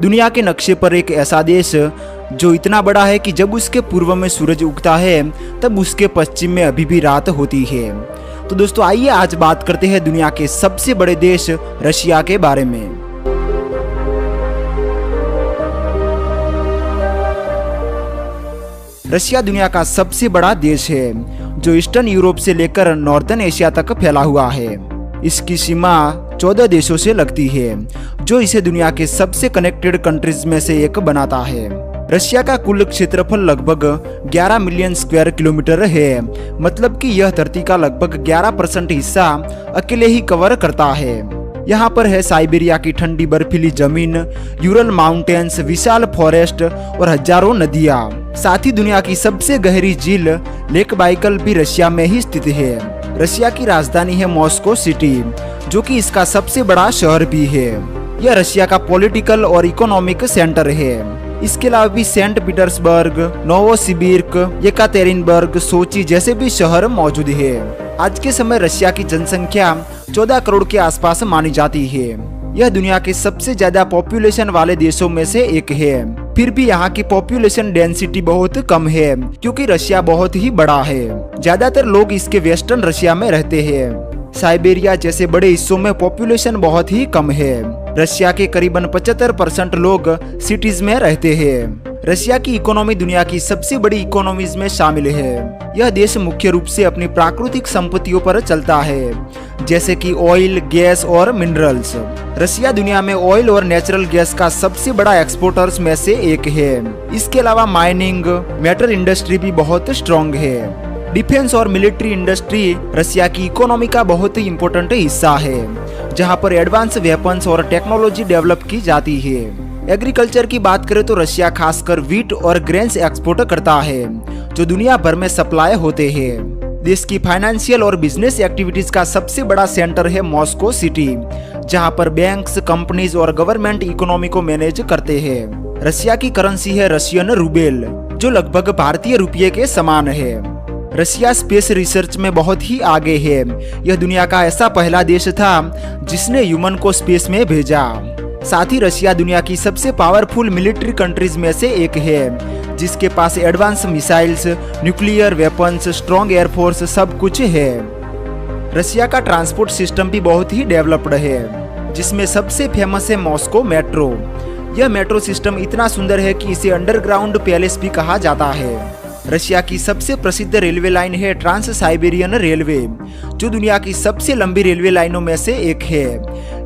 दुनिया के नक्शे पर एक ऐसा देश जो इतना बड़ा है कि जब उसके पूर्व में सूरज उगता है तब उसके पश्चिम में अभी भी रात होती है। तो दोस्तों आइए आज बात करते हैं दुनिया के सबसे बड़े देश रशिया के बारे में। रशिया दुनिया का सबसे बड़ा देश है जो ईस्टर्न यूरोप से लेकर नॉर्दर्न एशिया तक फैला हुआ है। इसकी सीमा 14 देशों से लगती है जो इसे दुनिया के सबसे कनेक्टेड कंट्रीज में से एक बनाता है। रशिया का कुल क्षेत्रफल लगभग 11 मिलियन स्क्वायर किलोमीटर है, मतलब कि यह धरती का लगभग 11% हिस्सा अकेले ही कवर करता है। यहाँ पर है साइबेरिया की ठंडी बर्फीली जमीन, यूरल माउंटेन्स, विशाल फॉरेस्ट और हजारों नदियाँ। साथ ही दुनिया की सबसे गहरी झील लेक बाइकल भी रशिया में ही स्थित है। रशिया की राजधानी है मॉस्को सिटी, जो कि इसका सबसे बड़ा शहर भी है। यह रशिया का पॉलिटिकल और इकोनॉमिक सेंटर है। इसके अलावा भी सेंट पीटर्सबर्ग, नोवोसिबिर्स्क, येकातेरिनबर्ग, सोची जैसे भी शहर मौजूद है। आज के समय रशिया की जनसंख्या 14 करोड़ के आसपास मानी जाती है। यह दुनिया के सबसे ज्यादा पॉपुलेशन वाले देशों में से एक है। फिर भी यहाँ की पॉपुलेशन डेंसिटी बहुत कम है क्योंकि रशिया बहुत ही बड़ा है। ज्यादातर लोग इसके वेस्टर्न रशिया में रहते हैं। साइबेरिया जैसे बड़े हिस्सों में पॉपुलेशन बहुत ही कम है। रशिया के करीबन 75% लोग सिटीज में रहते हैं। रशिया की इकोनॉमी दुनिया की सबसे बड़ी इकोनॉमीज में शामिल है। यह देश मुख्य रूप से अपनी प्राकृतिक संपत्तियों पर चलता है, जैसे कि ऑयल, गैस और मिनरल्स। रशिया दुनिया में ऑयल और नेचुरल गैस का सबसे बड़ा एक्सपोर्टर्स में से एक है। इसके अलावा माइनिंग, मेटल इंडस्ट्री भी बहुत स्ट्रॉन्ग है। डिफेंस और मिलिट्री इंडस्ट्री रशिया की इकोनॉमी का बहुत ही इम्पोर्टेंट हिस्सा है, जहां पर एडवांस वेपन्स और टेक्नोलॉजी डेवलप की जाती है। एग्रीकल्चर की बात करें तो रशिया खासकर व्हीट और ग्रेन्स एक्सपोर्ट करता है, जो दुनिया भर में सप्लाई होते हैं। देश की फाइनेंशियल और बिजनेस एक्टिविटीज का सबसे बड़ा सेंटर है मॉस्को सिटी, जहां पर बैंक्स, कंपनीज और गवर्नमेंट इकोनॉमी को मैनेज करते हैं। रशिया की करेंसी है रशियन रूबेल, जो लगभग भारतीय रुपये के समान है। रशिया स्पेस रिसर्च में बहुत ही आगे है। यह दुनिया का ऐसा पहला देश था जिसने ह्यूमन को स्पेस में भेजा। साथ ही रशिया दुनिया की सबसे पावरफुल मिलिट्री कंट्रीज में से एक है, जिसके पास advance missiles, nuclear weapons, strong air force सब कुछ है। रशिया का ट्रांसपोर्ट सिस्टम भी बहुत ही डेवलप्ड है, जिसमें सबसे फेमस है मॉस्को मेट्रो। यह मेट्रो सिस्टम इतना सुंदर है कि इसे अंडरग्राउंड पैलेस भी कहा जाता है। रशिया की सबसे प्रसिद्ध रेलवे लाइन है ट्रांस साइबेरियन रेलवे, जो दुनिया की सबसे लंबी रेलवे लाइनों में से एक है।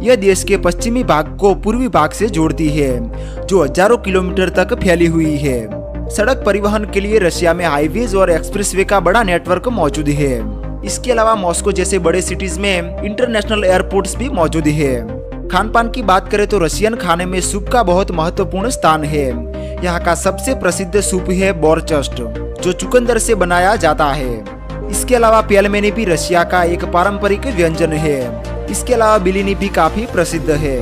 यह देश के पश्चिमी भाग को पूर्वी भाग से जोड़ती है, जो हजारों किलोमीटर तक फैली हुई है। सड़क परिवहन के लिए रशिया में हाईवेज और एक्सप्रेसवे का बड़ा नेटवर्क मौजूद है। इसके अलावा मॉस्को जैसे बड़े सिटीज में इंटरनेशनल एयरपोर्ट्स भी मौजूद है। खान पान की बात करें तो रशियन खाने में सूप का बहुत महत्वपूर्ण स्थान है। यहाँ का सबसे प्रसिद्ध सूप है बोर्चस्ट, जो चुकंदर से बनाया जाता है। इसके अलावा पेलमेनी भी रशिया का एक पारंपरिक व्यंजन है। इसके अलावा बिलिनी भी काफी प्रसिद्ध है।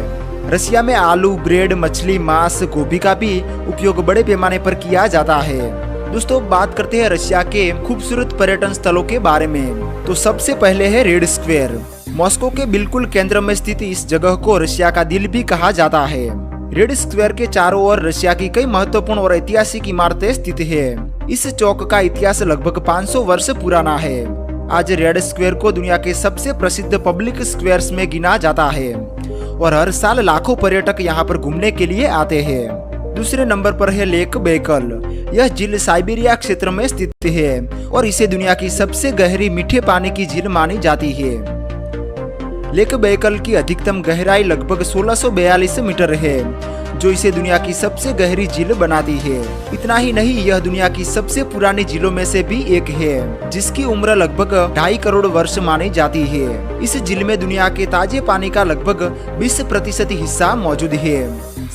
रशिया में आलू, ब्रेड, मछली, मांस, गोभी का भी उपयोग बड़े पैमाने पर किया जाता है। दोस्तों बात करते हैं रशिया के खूबसूरत पर्यटन स्थलों के बारे में। तो सबसे पहले है रेड स्क्वायर। मॉस्को के बिल्कुल केंद्र में स्थित इस जगह को रशिया का दिल भी कहा जाता है। रेड स्क्वायर के चारों ओर रशिया की कई महत्वपूर्ण और ऐतिहासिक इमारतें स्थित है। इस चौक का इतिहास लगभग 500 वर्ष पुराना है। आज रेड स्क्वायर को दुनिया के सबसे प्रसिद्ध पब्लिक स्क्वायर्स में गिना जाता है और हर साल लाखों पर्यटक यहाँ पर घूमने के लिए आते हैं। दूसरे नंबर पर है लेक बैकल। यह झील साइबेरिया क्षेत्र में स्थित है और इसे दुनिया की सबसे गहरी मीठे पानी की झील मानी जाती है। लेक बैकल की अधिकतम गहराई लगभग 1642 मीटर है, जो इसे दुनिया की सबसे गहरी झील बनाती है। इतना ही नहीं, यह दुनिया की सबसे पुरानी झीलों में से भी एक है, जिसकी उम्र लगभग 2.5 करोड़ वर्ष मानी जाती है। इस झील में दुनिया के ताजे पानी का लगभग 20% हिस्सा मौजूद है।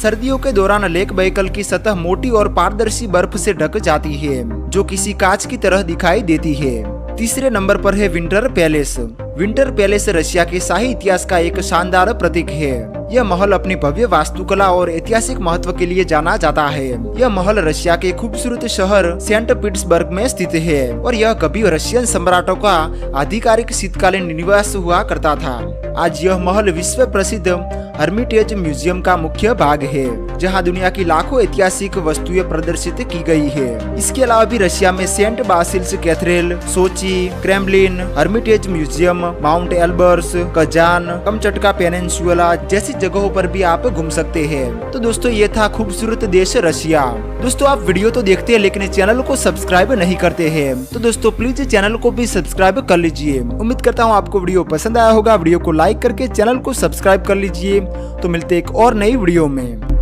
सर्दियों के दौरान लेक बैकल की सतह मोटी और पारदर्शी बर्फ से ढक जाती है, जो किसी कांच की तरह दिखाई देती है। तीसरे नंबर पर है winter palace. Winter palace Russia के शाही इतिहास का एक शानदार प्रतीक है। यह महल अपनी भव्य वास्तुकला और ऐतिहासिक महत्व के लिए जाना जाता है। यह महल रशिया के खूबसूरत शहर सेंट पीटर्सबर्ग में स्थित है और यह कभी रशियन सम्राटों का आधिकारिक शीतकालीन निवास हुआ करता था। आज यह महल विश्व प्रसिद्ध हर्मिटेज म्यूजियम का मुख्य भाग है, जहां दुनिया की लाखों ऐतिहासिक वस्तुएं प्रदर्शित की गई है। इसके अलावा भी रशिया में Saint Basil's Cathedral, Sochi, Kremlin, Hermitage Museum, Mount Elbrus, Kazan, Kamchatka Peninsula जैसी जगहों पर भी आप घूम सकते हैं। तो दोस्तों ये था खूबसूरत देश रशिया। दोस्तों आप वीडियो तो देखते हैं लेकिन चैनल को सब्सक्राइब नहीं करते हैं, तो दोस्तों प्लीज चैनल को भी सब्सक्राइब कर लीजिए। उम्मीद करता हूँ आपको वीडियो पसंद आया होगा। वीडियो को लाइक करके चैनल को सब्सक्राइब कर लीजिए। तो मिलते एक और नई वीडियो में।